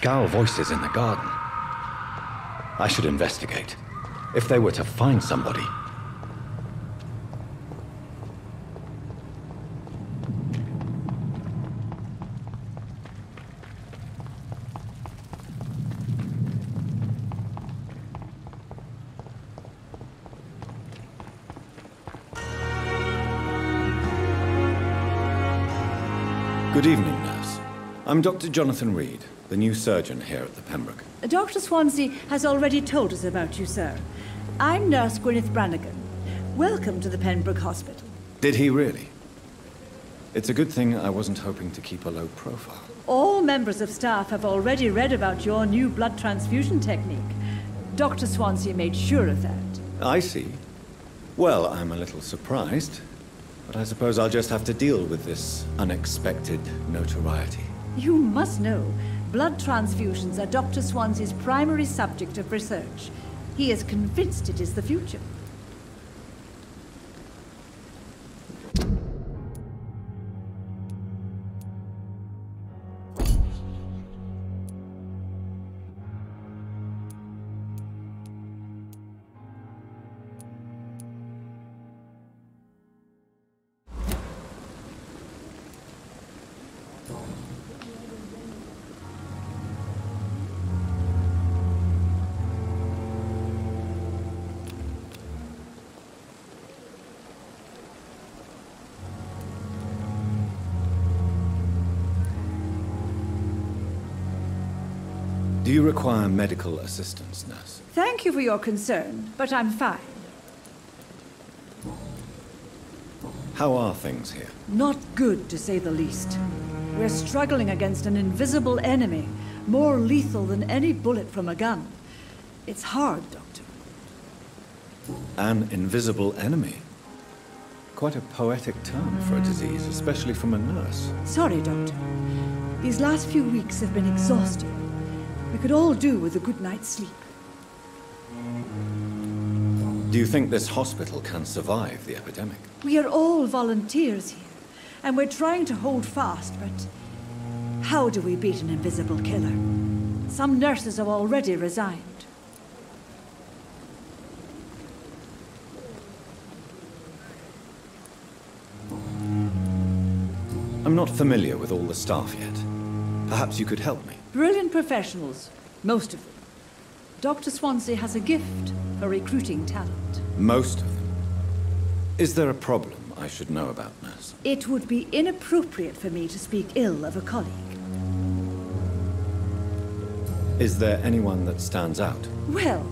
Scowl voices in the garden. I should investigate. If they were to find somebody. Good evening, nurse. I'm Dr. Jonathan Reed, the new surgeon here at the Pembroke. Dr. Swansea has already told us about you, sir. I'm Nurse Gwyneth Brannigan. Welcome to the Pembroke Hospital. Did he really? It's a good thing I wasn't hoping to keep a low profile. All members of staff have already read about your new blood transfusion technique. Dr. Swansea made sure of that. I see. Well, I'm a little surprised, but I suppose I'll just have to deal with this unexpected notoriety. You must know, blood transfusions are Dr. Swansea's primary subject of research. He is convinced it is the future. Do you require medical assistance, nurse? Thank you for your concern, but I'm fine. How are things here? Not good, to say the least. We're struggling against an invisible enemy, more lethal than any bullet from a gun. It's hard, Doctor. An invisible enemy? Quite a poetic term for a disease, especially from a nurse. Sorry, Doctor. These last few weeks have been exhausting. We could all do with a good night's sleep. Do you think this hospital can survive the epidemic? We are all volunteers here, and we're trying to hold fast, but how do we beat an invisible killer? Some nurses have already resigned. I'm not familiar with all the staff yet. Perhaps you could help me. Brilliant professionals, most of them. Dr. Swansea has a gift for recruiting talent. Most of them? Is there a problem I should know about, nurse? It would be inappropriate for me to speak ill of a colleague. Is there anyone that stands out? Well,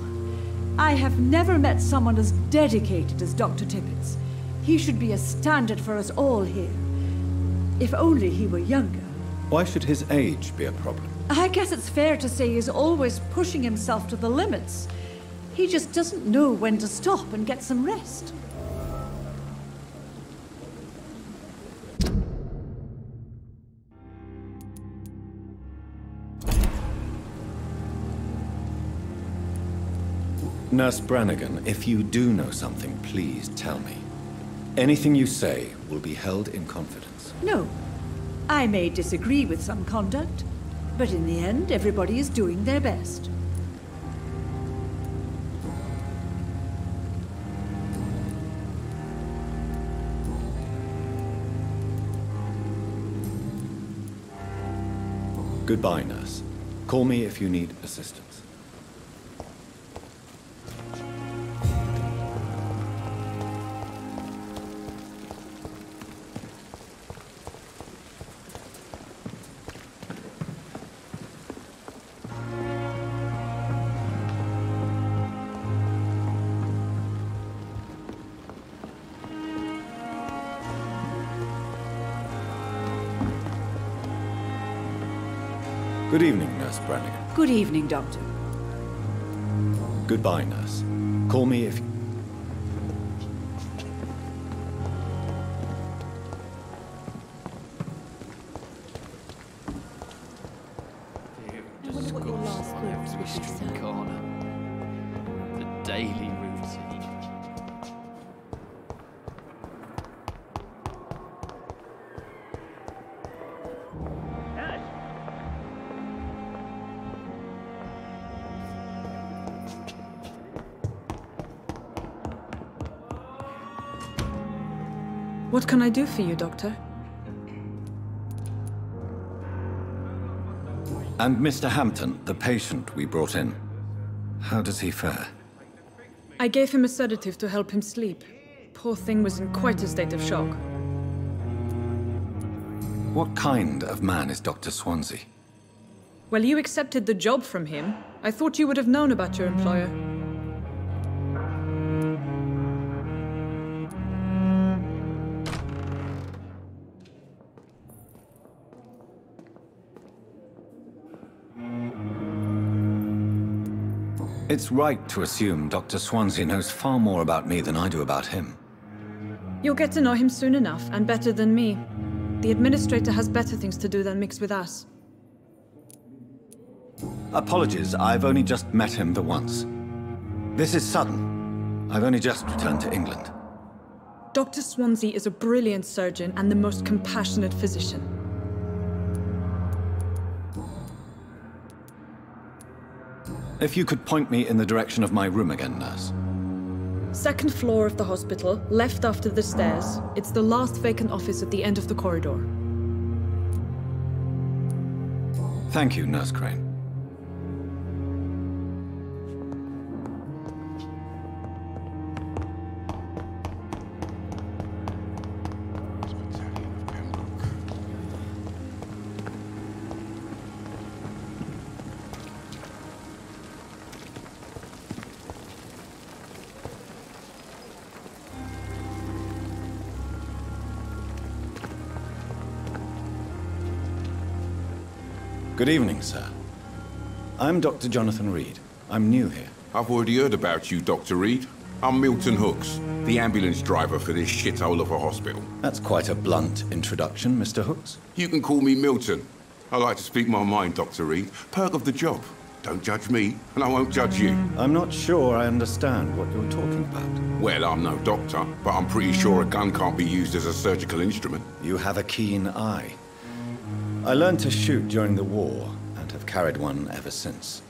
I have never met someone as dedicated as Dr. Tippett's. He should be a standard for us all here. If only he were younger. Why should his age be a problem? I guess it's fair to say he's always pushing himself to the limits. He just doesn't know when to stop and get some rest. Nurse Brannigan, if you do know something, please tell me. Anything you say will be held in confidence. No. I may disagree with some conduct, but in the end, everybody is doing their best. Goodbye, nurse. Call me if you need assistance. Good evening, Nurse Brannigan. Good evening, Doctor. Goodbye, nurse. Call me if... What your last thoughts would be, sir? The daily routine. What can I do for you, Doctor? And Mr. Hampton, the patient we brought in. How does he fare? I gave him a sedative to help him sleep. Poor thing was in quite a state of shock. What kind of man is Dr. Swansea? Well, you accepted the job from him. I thought you would have known about your employer. It's right to assume Dr. Swansea knows far more about me than I do about him. You'll get to know him soon enough, and better than me. The administrator has better things to do than mix with us. Apologies, I've only just met him the once. This is sudden. I've only just returned to England. Dr. Swansea is a brilliant surgeon and the most compassionate physician. If you could point me in the direction of my room again, nurse. Second floor of the hospital, left after the stairs. It's the last vacant office at the end of the corridor. Thank you, Nurse Crane. Good evening, sir. I'm Dr. Jonathan Reed. I'm new here. I've already heard about you, Dr. Reed. I'm Milton Hooks, the ambulance driver for this shithole of a hospital. That's quite a blunt introduction, Mr. Hooks. You can call me Milton. I like to speak my mind, Dr. Reed. Perk of the job. Don't judge me, and I won't judge you. I'm not sure I understand what you're talking about. Well, I'm no doctor, but I'm pretty sure a gun can't be used as a surgical instrument. You have a keen eye. I learned to shoot during the war, and have carried one ever since.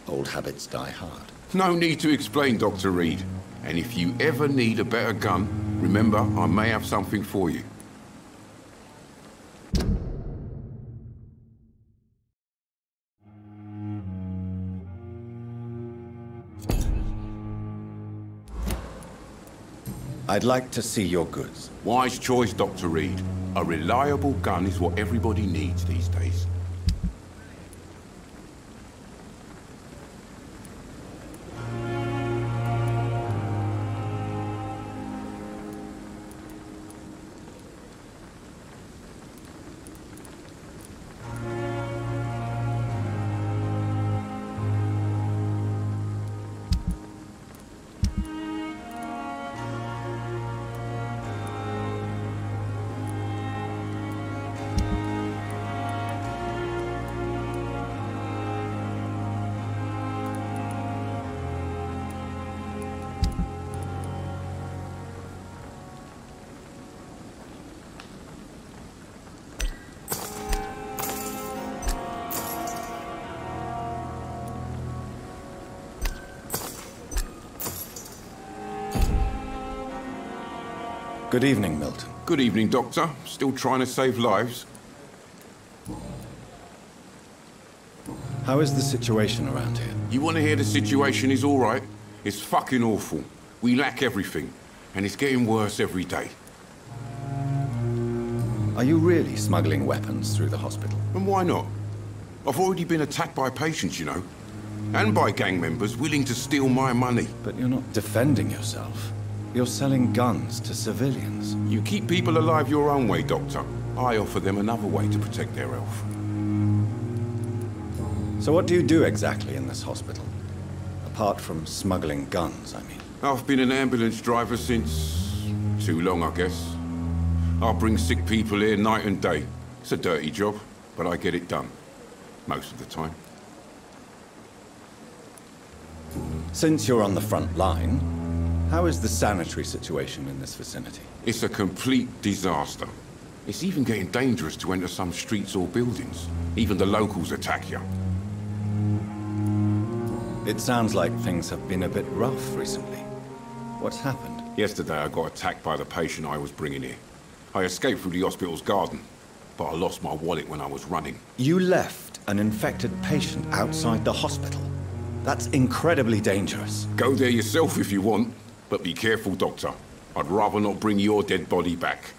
Old habits die hard. No need to explain, Dr. Reed. And if you ever need a better gun, remember, I may have something for you. I'd like to see your goods. Wise choice, Dr. Reed. A reliable gun is what everybody needs these days. Good evening, Milton. Good evening, Doctor. Still trying to save lives? How is the situation around here? You want to hear the situation is all right? It's fucking awful. We lack everything, and it's getting worse every day. Are you really smuggling weapons through the hospital? And why not? I've already been attacked by patients, you know, and by gang members willing to steal my money. But you're not defending yourself. You're selling guns to civilians. You keep people alive your own way, Doctor. I offer them another way to protect their health. So what do you do exactly in this hospital? Apart from smuggling guns, I mean. I've been an ambulance driver since... too long, I guess. I bring sick people here night and day. It's a dirty job, but I get it done. Most of the time. Since you're on the front line, how is the sanitary situation in this vicinity? It's a complete disaster. It's even getting dangerous to enter some streets or buildings. Even the locals attack you. It sounds like things have been a bit rough recently. What's happened? Yesterday I got attacked by the patient I was bringing here. I escaped through the hospital's garden, but I lost my wallet when I was running. You left an infected patient outside the hospital? That's incredibly dangerous. Go there yourself if you want. But be careful, Doctor. I'd rather not bring your dead body back.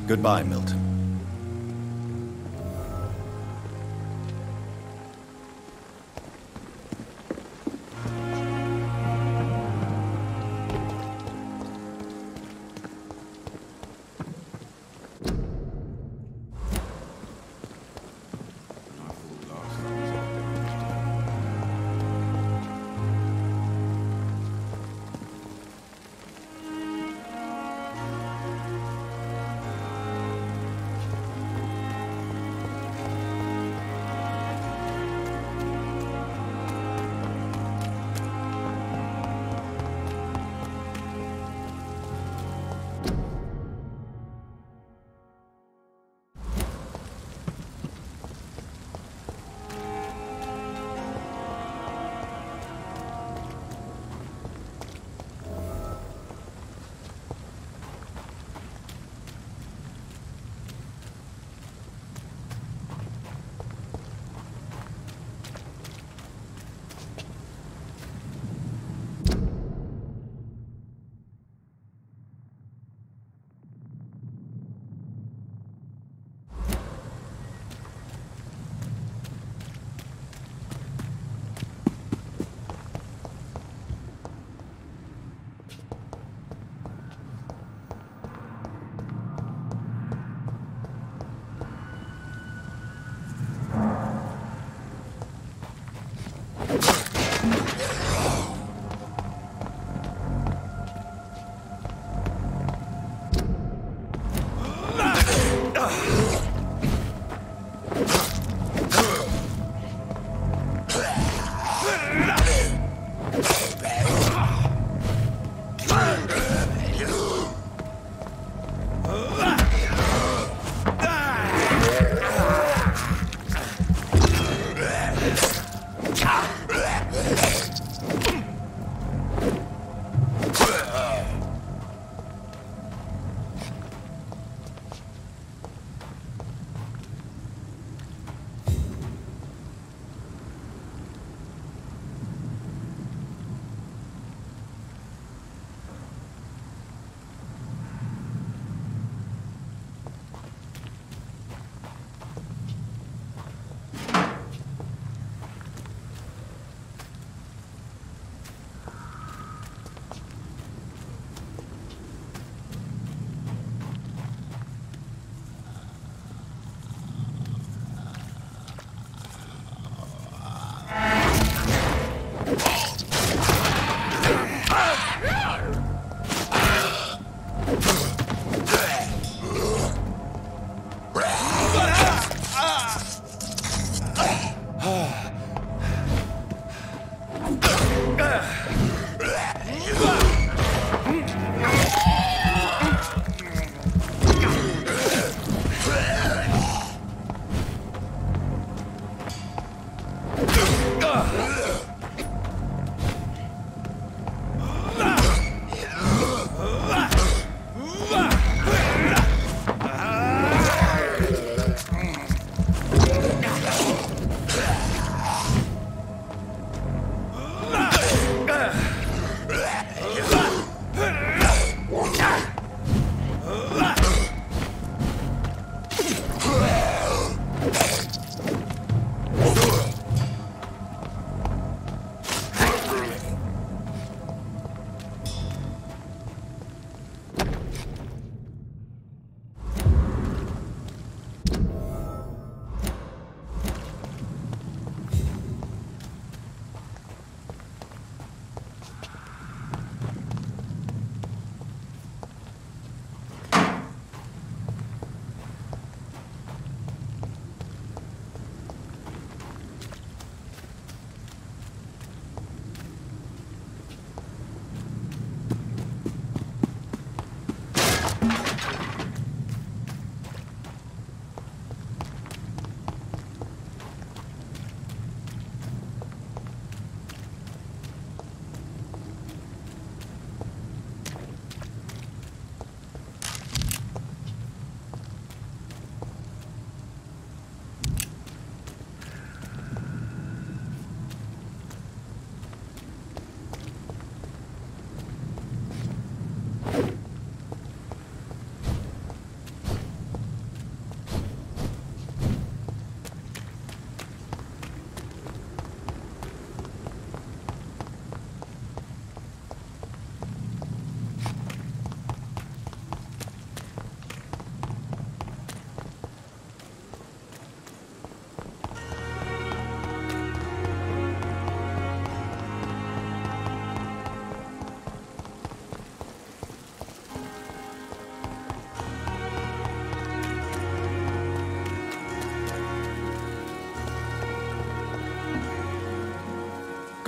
Goodbye, Milton.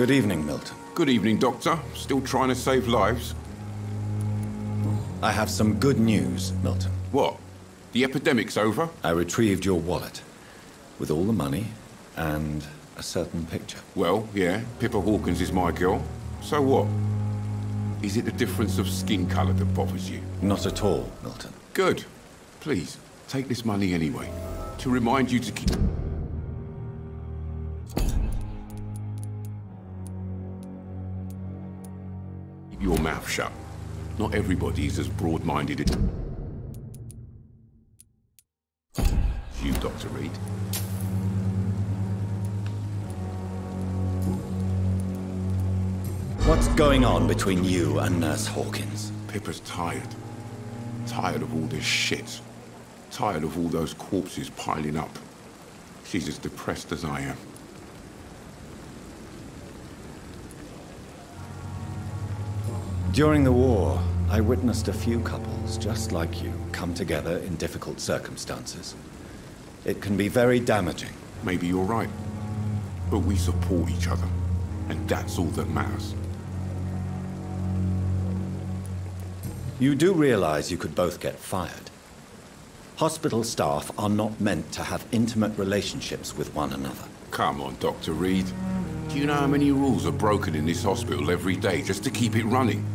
Good evening, Milton. Good evening, Doctor. Still trying to save lives? I have some good news, Milton. What? The epidemic's over? I retrieved your wallet with all the money and a certain picture. Well, yeah, Pippa Hawkins is my girl. So what? Is it the difference of skin colour that bothers you? Not at all, Milton. Good. Please, take this money anyway. To remind you to keep your mouth shut. Not everybody is as broad-minded as you, Dr. Reed. What's going on between you and Nurse Hawkins? Pippa's tired. Tired of all this shit. Tired of all those corpses piling up. She's as depressed as I am. During the war, I witnessed a few couples, just like you, come together in difficult circumstances. It can be very damaging. Maybe you're right. But we support each other. And that's all that matters. You do realize you could both get fired. Hospital staff are not meant to have intimate relationships with one another. Come on, Dr. Reed. Do you know how many rules are broken in this hospital every day just to keep it running?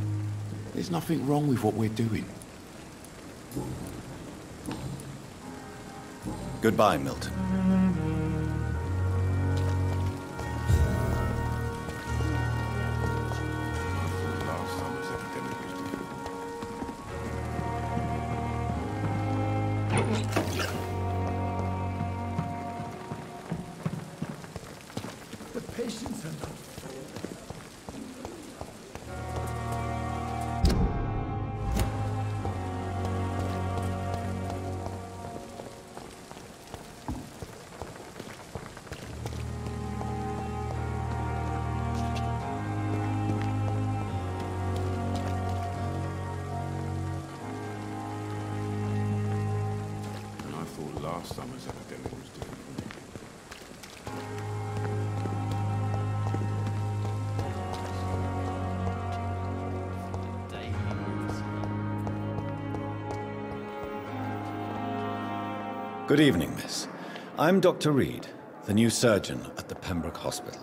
There's nothing wrong with what we're doing. Goodbye, Milton. The patients are not last summer's epidemic was different. Good evening, miss. I'm Dr. Reed, the new surgeon at the Pembroke Hospital.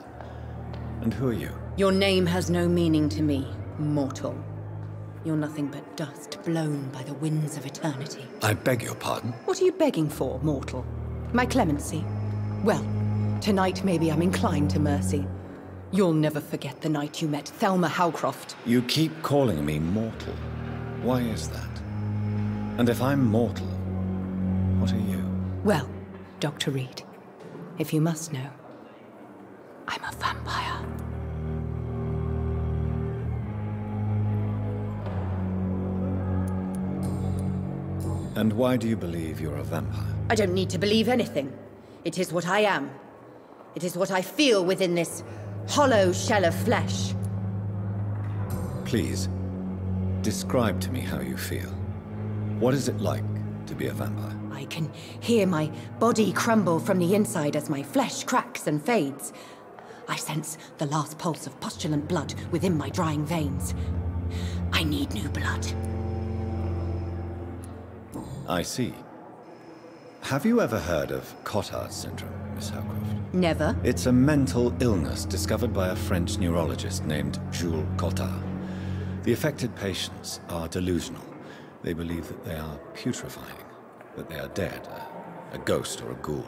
And who are you? Your name has no meaning to me, mortal. You're nothing but dust blown by the winds of eternity. I beg your pardon? What are you begging for, mortal? My clemency? Well, tonight maybe I'm inclined to mercy. You'll never forget the night you met Thelma Howcroft. You keep calling me mortal. Why is that? And if I'm mortal, what are you? Well, Dr. Reed, if you must know, I'm a vampire. And why do you believe you're a vampire? I don't need to believe anything. It is what I am. It is what I feel within this hollow shell of flesh. Please, describe to me how you feel. What is it like to be a vampire? I can hear my body crumble from the inside as my flesh cracks and fades. I sense the last pulse of pustulant blood within my drying veins. I need new blood. I see. Have you ever heard of Cotard's syndrome, Miss Howcroft? Never. It's a mental illness discovered by a French neurologist named Jules Cotard. The affected patients are delusional. They believe that they are putrefying, that they are dead, a ghost or a ghoul,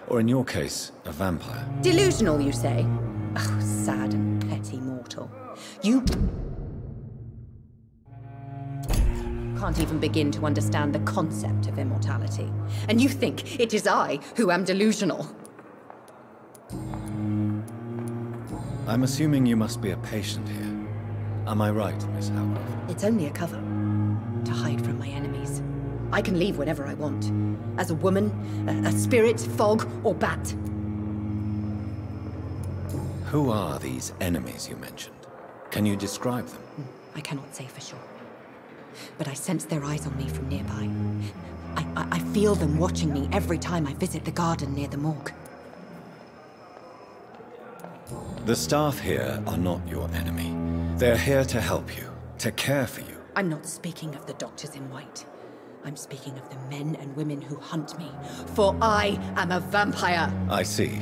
or in your case, a vampire. Delusional, you say? Oh, sad and petty mortal. You can't even begin to understand the concept of immortality. And you think it is I who am delusional. I'm assuming you must be a patient here. Am I right, Miss Howcroft? It's only a cover to hide from my enemies. I can leave whenever I want. As a woman, a spirit, fog, or bat. Who are these enemies you mentioned? Can you describe them? I cannot say for sure. But I sense their eyes on me from nearby. I feel them watching me every time I visit the garden near the morgue. The staff here are not your enemy. They're here to help you, to care for you. I'm not speaking of the doctors in white. I'm speaking of the men and women who hunt me, for I am a vampire. I see.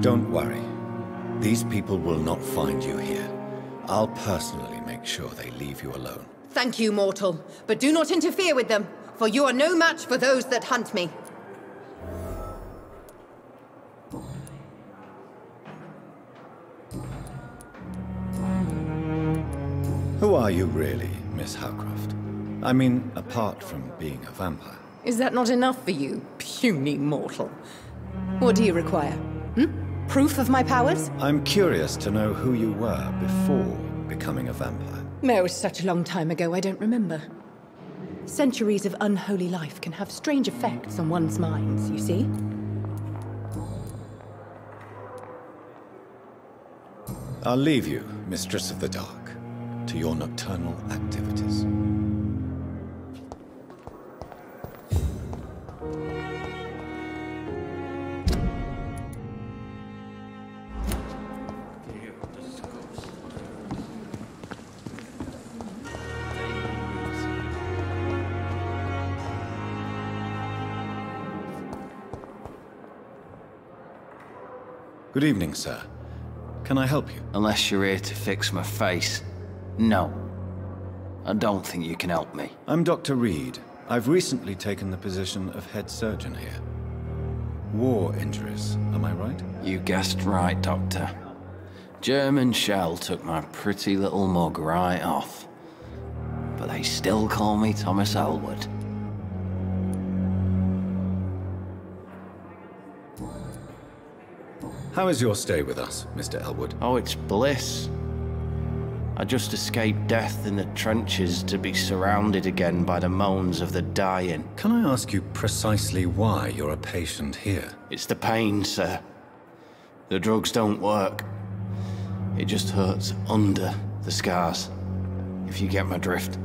Don't worry. These people will not find you here. I'll personally make sure they leave you alone. Thank you, mortal, but do not interfere with them, for you are no match for those that hunt me. Who are you really, Miss Howcroft? I mean, apart from being a vampire. Is that not enough for you, puny mortal? What do you require? Proof of my powers? I'm curious to know who you were before becoming a vampire. No, it's such a long time ago, I don't remember. Centuries of unholy life can have strange effects on one's minds, you see? I'll leave you, Mistress of the Dark, to your nocturnal activities. Good evening, sir. Can I help you? Unless you're here to fix my face. No. I don't think you can help me. I'm Dr. Reed. I've recently taken the position of head surgeon here. War injuries, am I right? You guessed right, Doctor. German shell took my pretty little mug right off. But they still call me Thomas Elwood. How is your stay with us, Mr. Elwood? Oh, it's bliss. I just escaped death in the trenches to be surrounded again by the moans of the dying. Can I ask you precisely why you're a patient here? It's the pain, sir. The drugs don't work. It just hurts under the scars, if you get my drift.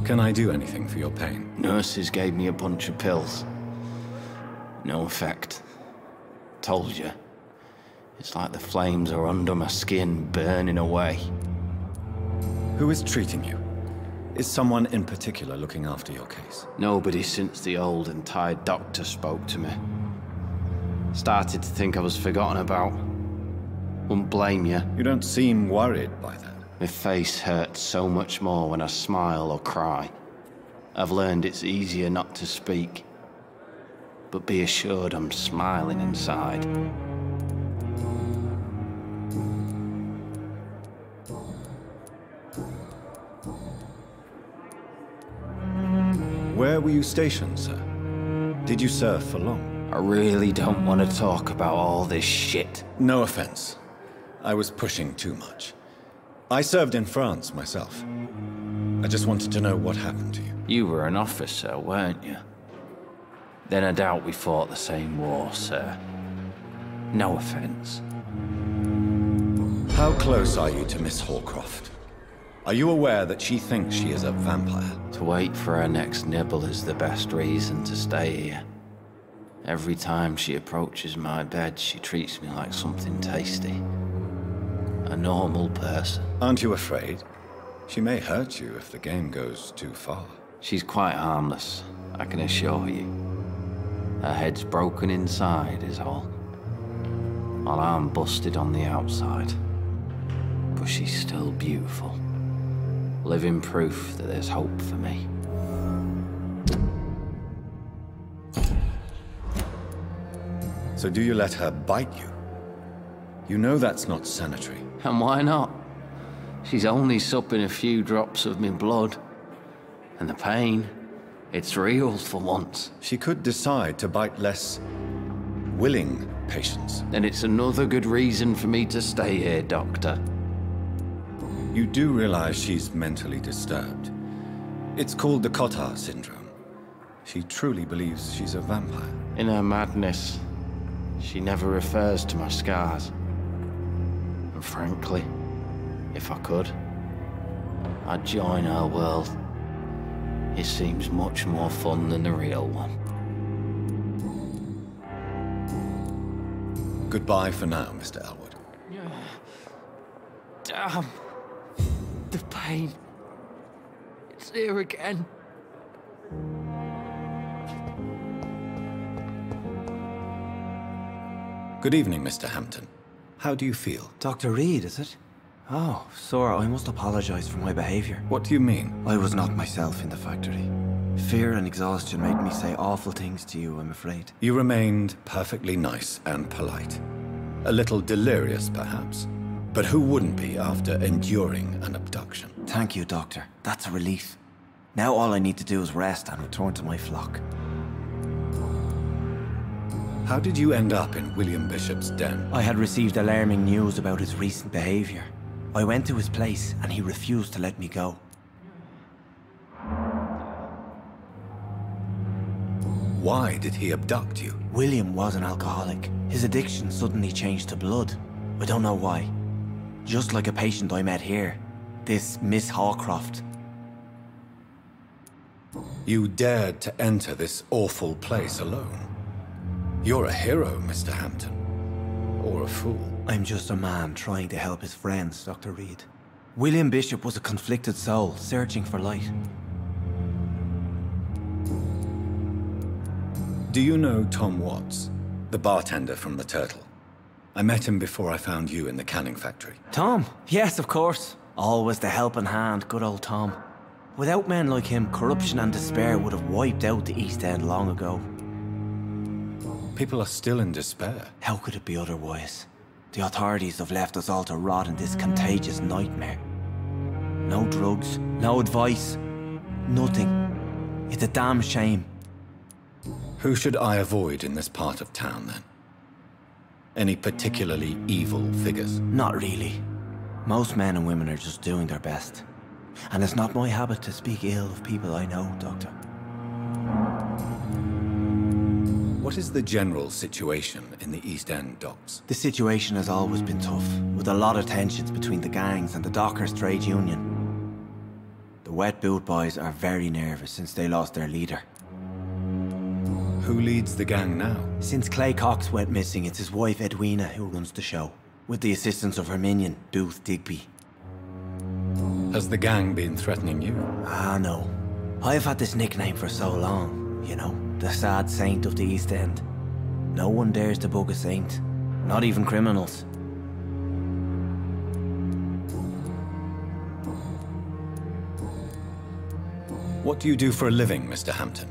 Can I do anything for your pain? Nurses gave me a bunch of pills. No effect. Told you. It's like the flames are under my skin, burning away. Who is treating you? Is someone in particular looking after your case? Nobody since the old and tired doctor spoke to me. Started to think I was forgotten about. Wouldn't blame you. You don't seem worried by that. My face hurts so much more when I smile or cry. I've learned it's easier not to speak. But be assured I'm smiling inside. Where were you stationed, sir? Did you serve for long? I really don't want to talk about all this shit. No offense. I was pushing too much. I served in France myself. I just wanted to know what happened to you. You were an officer, weren't you? Then I doubt we fought the same war, sir. No offense. How close are you to Miss Hallcroft? Are you aware that she thinks she is a vampire? To wait for her next nibble is the best reason to stay here. Every time she approaches my bed, she treats me like something tasty. A normal person. Aren't you afraid? She may hurt you if the game goes too far. She's quite harmless, I can assure you. Her head's broken inside is all. While I'm busted on the outside. But she's still beautiful. Living proof that there's hope for me. So do you let her bite you? You know that's not sanitary. And why not? She's only supping a few drops of me blood. And the pain, it's real for once. She could decide to bite less willing patients. Then it's another good reason for me to stay here, Doctor. You do realize she's mentally disturbed. It's called the Cotard syndrome. She truly believes she's a vampire. In her madness, she never refers to my scars. And frankly, if I could, I'd join her world. It seems much more fun than the real one. Goodbye for now, Mr. Elwood. Damn. The pain. It's here again. Good evening, Mr. Hampton. How do you feel? Dr. Reed, is it? Oh, sir, I must apologize for my behavior. What do you mean? I was not myself in the factory. Fear and exhaustion made me say awful things to you, I'm afraid. You remained perfectly nice and polite. A little delirious, perhaps. But who wouldn't be after enduring an abduction? Thank you, Doctor. That's a relief. Now all I need to do is rest and return to my flock. How did you end up in William Bishop's den? I had received alarming news about his recent behavior. I went to his place and he refused to let me go. Why did he abduct you? William was an alcoholic. His addiction suddenly changed to blood. I don't know why. Just like a patient I met here. This Miss Hawcroft. You dared to enter this awful place alone. You're a hero, Mr. Hampton. Or a fool. I'm just a man trying to help his friends, Dr. Reed. William Bishop was a conflicted soul, searching for light. Do you know Tom Watts, the bartender from the Turtle? I met him before I found you in the canning factory. Tom? Yes, of course. Always the helping hand, good old Tom. Without men like him, corruption and despair would have wiped out the East End long ago. People are still in despair. How could it be otherwise? The authorities have left us all to rot in this contagious nightmare. No drugs, no advice, nothing. It's a damn shame. Who should I avoid in this part of town, then? Any particularly evil figures? Not really. Most men and women are just doing their best. And it's not my habit to speak ill of people I know, Doctor. What is the general situation in the East End docks? The situation has always been tough, with a lot of tensions between the gangs and the Dockers' trade union. The wet boot boys are very nervous since they lost their leader. Who leads the gang now? Since Clay Cox went missing, it's his wife Edwina who runs the show, with the assistance of her minion, Booth Digby. Has the gang been threatening you? Ah, no. I've had this nickname for so long, you know, the sad saint of the East End. No one dares to bug a saint, not even criminals. What do you do for a living, Mr. Hampton?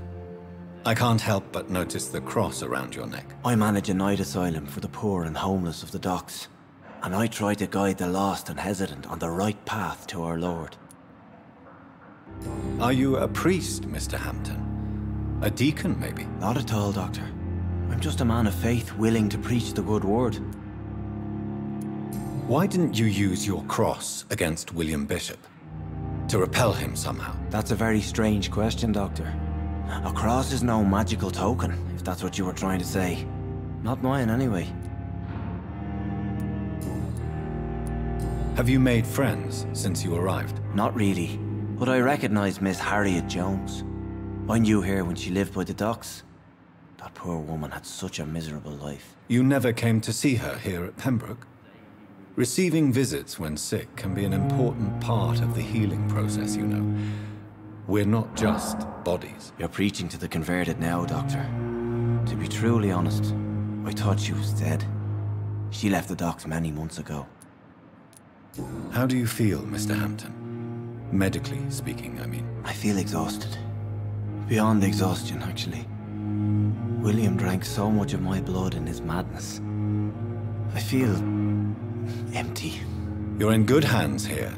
I can't help but notice the cross around your neck. I manage a night asylum for the poor and homeless of the docks, and I try to guide the lost and hesitant on the right path to our Lord. Are you a priest, Mr. Hampton? A deacon, maybe? Not at all, Doctor. I'm just a man of faith willing to preach the good word. Why didn't you use your cross against William Bishop? To repel him somehow? That's a very strange question, Doctor. A cross is no magical token, if that's what you were trying to say. Not mine, anyway. Have you made friends since you arrived? Not really, but I recognize Miss Harriet Jones. I knew her when she lived by the docks. That poor woman had such a miserable life. You never came to see her here at Pembroke? Receiving visits when sick can be an important part of the healing process, you know. We're not just bodies. You're preaching to the converted now, Doctor. To be truly honest, I thought she was dead. She left the docks many months ago. How do you feel, Mr. Hampton? Medically speaking, I mean. I feel exhausted. Beyond exhaustion, actually. William drank so much of my blood in his madness. I feel empty. You're in good hands here.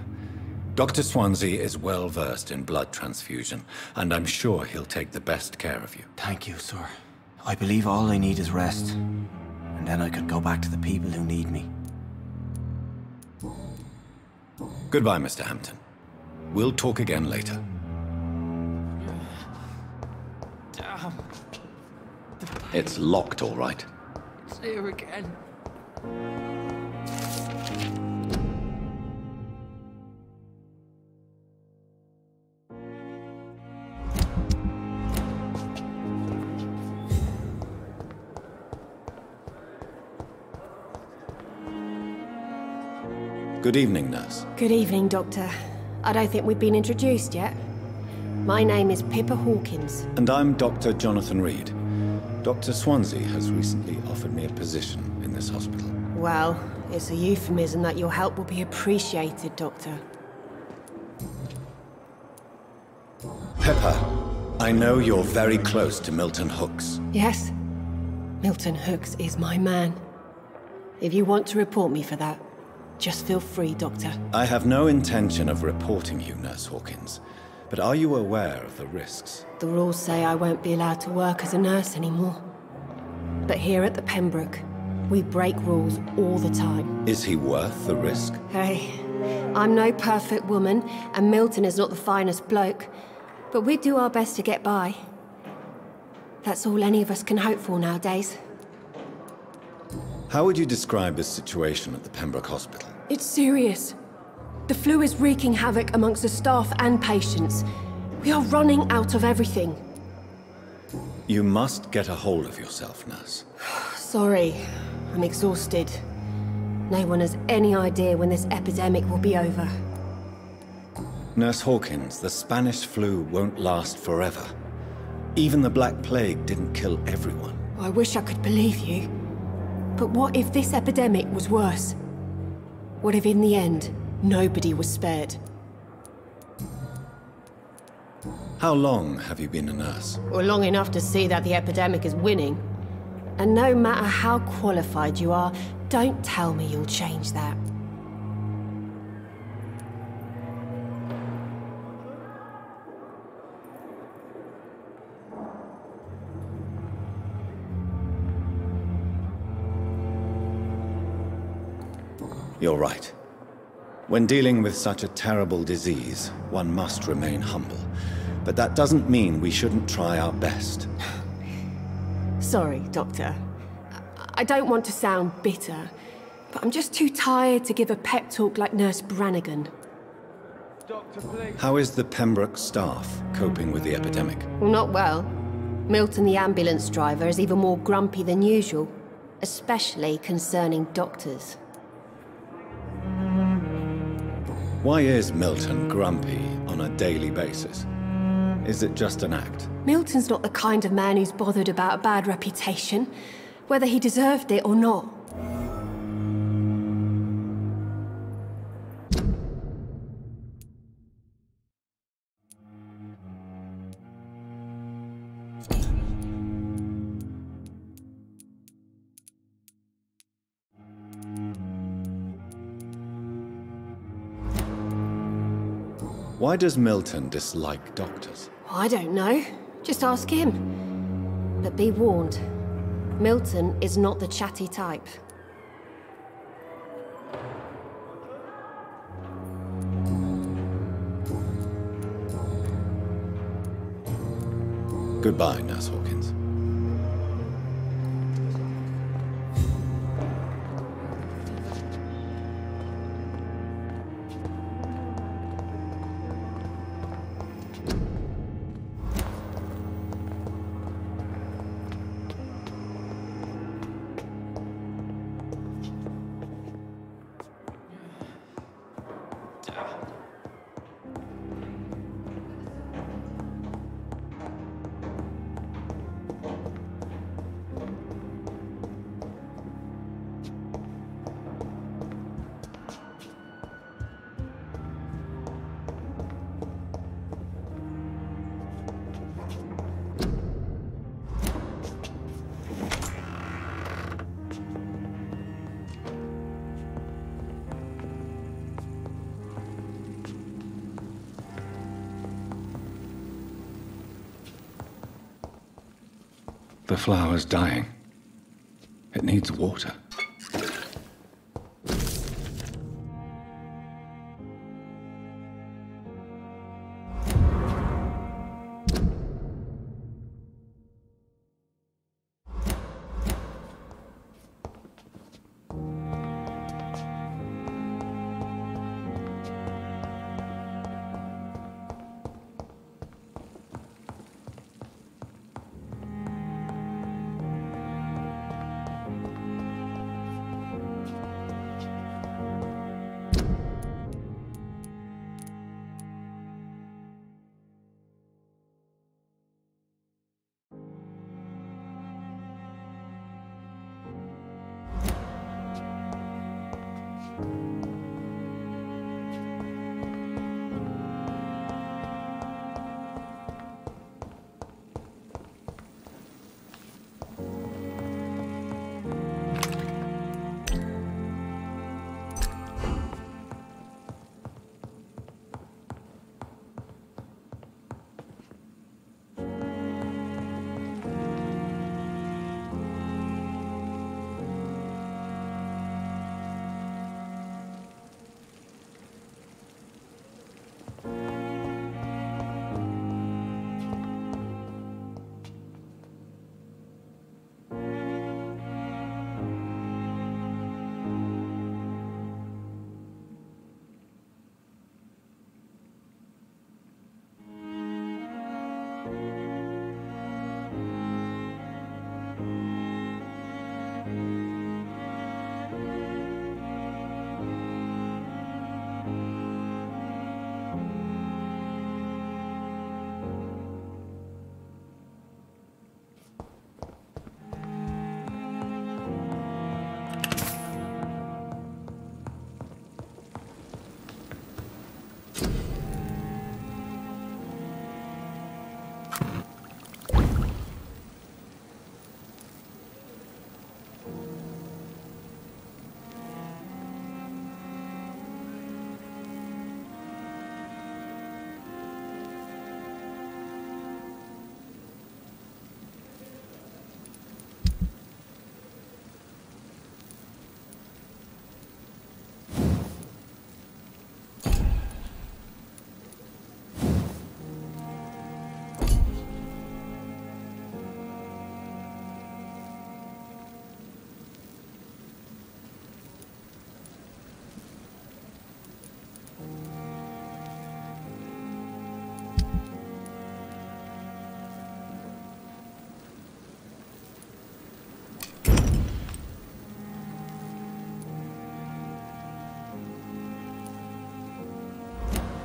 Dr. Swansea is well versed in blood transfusion, and I'm sure he'll take the best care of you. Thank you, sir. I believe all I need is rest, and then I could go back to the people who need me. Goodbye, Mr. Hampton. We'll talk again later. Damn. It's locked, all right. It's here again. Good evening, nurse. Good evening, Doctor. I don't think we've been introduced yet. My name is Pippa Hawkins. And I'm Dr. Jonathan Reed. Dr. Swansea has recently offered me a position in this hospital. Well, it's a euphemism that your help will be appreciated, Doctor. Pippa, I know you're very close to Milton Hooks. Yes? Milton Hooks is my man. If you want to report me for that, just feel free, Doctor. I have no intention of reporting you, Nurse Hawkins. But are you aware of the risks? The rules say I won't be allowed to work as a nurse anymore. But here at the Pembroke, we break rules all the time. Is he worth the risk? Hey, I'm no perfect woman, and Milton is not the finest bloke. But we do our best to get by. That's all any of us can hope for nowadays. How would you describe the situation at the Pembroke Hospital? It's serious. The flu is wreaking havoc amongst the staff and patients. We are running out of everything. You must get a hold of yourself, nurse. Sorry, I'm exhausted. No one has any idea when this epidemic will be over. Nurse Hawkins, the Spanish flu won't last forever. Even the Black Plague didn't kill everyone. I wish I could believe you. But what if this epidemic was worse? What if in the end, nobody was spared? How long have you been a nurse? Well, long enough to see that the epidemic is winning. And no matter how qualified you are, don't tell me you'll change that. You're right. When dealing with such a terrible disease, one must remain humble. But that doesn't mean we shouldn't try our best. Sorry, Doctor. I don't want to sound bitter, but I'm just too tired to give a pep talk like Nurse Brannigan. How is the Pembroke staff coping with the epidemic? Well, not well. Milton, the ambulance driver, is even more grumpy than usual, especially concerning doctors. Why is Milton grumpy on a daily basis? Is it just an act? Milton's not the kind of man who's bothered about a bad reputation, whether he deserved it or not. Why does Milton dislike doctors? I don't know. Just ask him. But be warned, Milton is not the chatty type. Goodbye, Nurse Hawkins. The flower's dying. It needs water.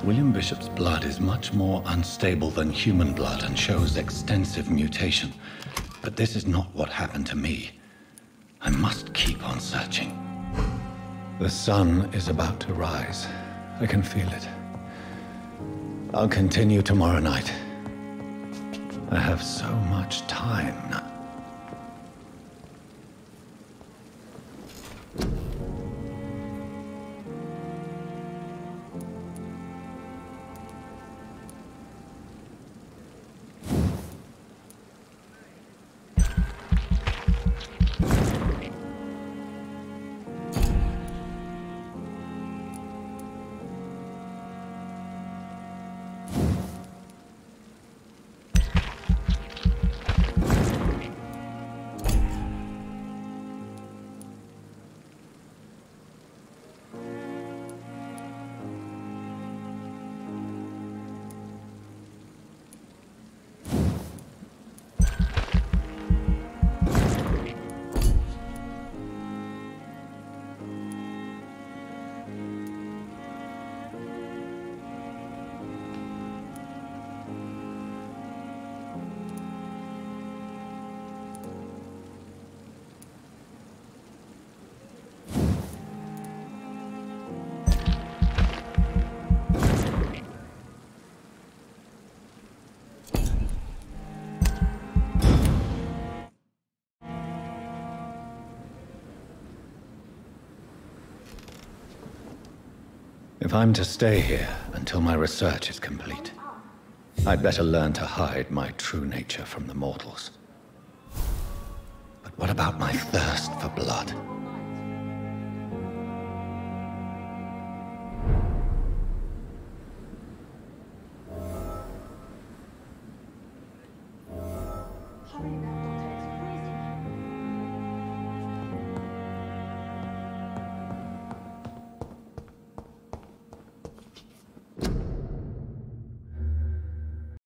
William Bishop's blood is much more unstable than human blood and shows extensive mutation. But this is not what happened to me. I must keep on searching. The sun is about to rise. I can feel it. I'll continue tomorrow night. I have so much time now. If I'm to stay here until my research is complete, I'd better learn to hide my true nature from the mortals. But what about my thirst for blood?